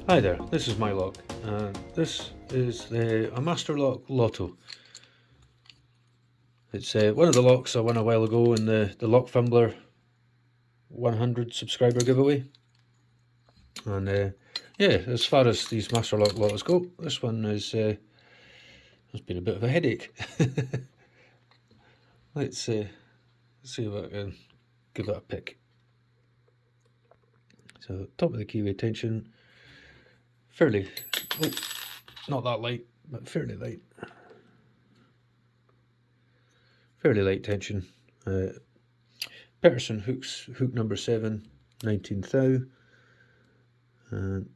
Hi there, this is my lock, and this is a Master Lock LOTO. It's one of the locks I won a while ago in the Lock Fumbler 100 subscriber giveaway. And yeah, as far as these Master Lock LOTOs go, this one is has been a bit of a headache. Let's see if I can give it a pick. So top of the keyway tension, fairly, oh, not that light, but fairly light. Fairly light tension. Peterson hook number 7, 19 thou. And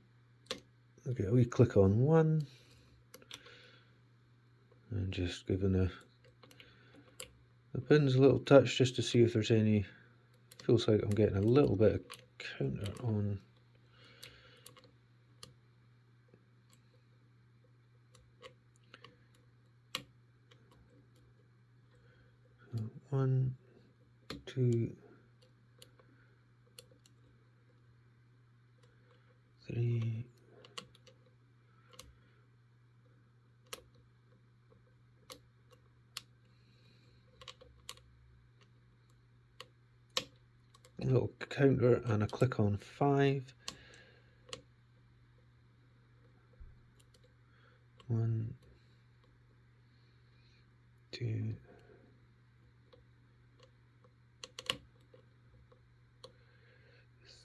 okay, a wee click on one, and just giving the pins a little touch just to see if there's any. Feels like I'm getting a little bit of counter on. So 1, 2, 3. A little counter and a click on 5. 1, 2,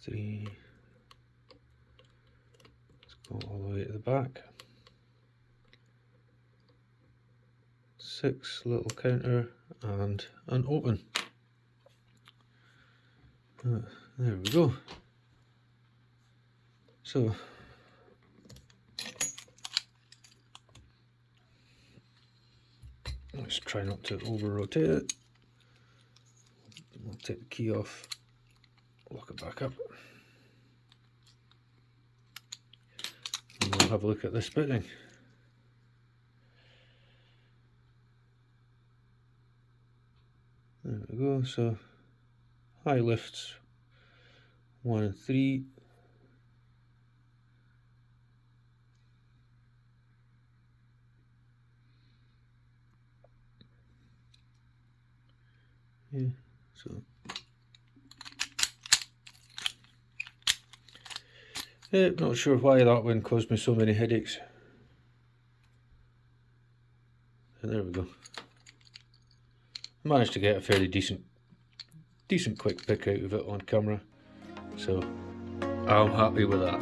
3. Let's go all the way to the back. 6, little counter and an open. There we go. So let's try not to over rotate it. We'll take the key off, lock it back up, and we'll have a look at this bitting. There we go. So high lifts 1 and 3. Yeah, so yeah, not sure why that one caused me so many headaches. And there we go. I managed to get a fairly decent quick pick out of it on camera, so I'm happy with that.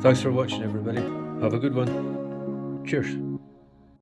Thanks for watching, everybody. Have a good one. Cheers.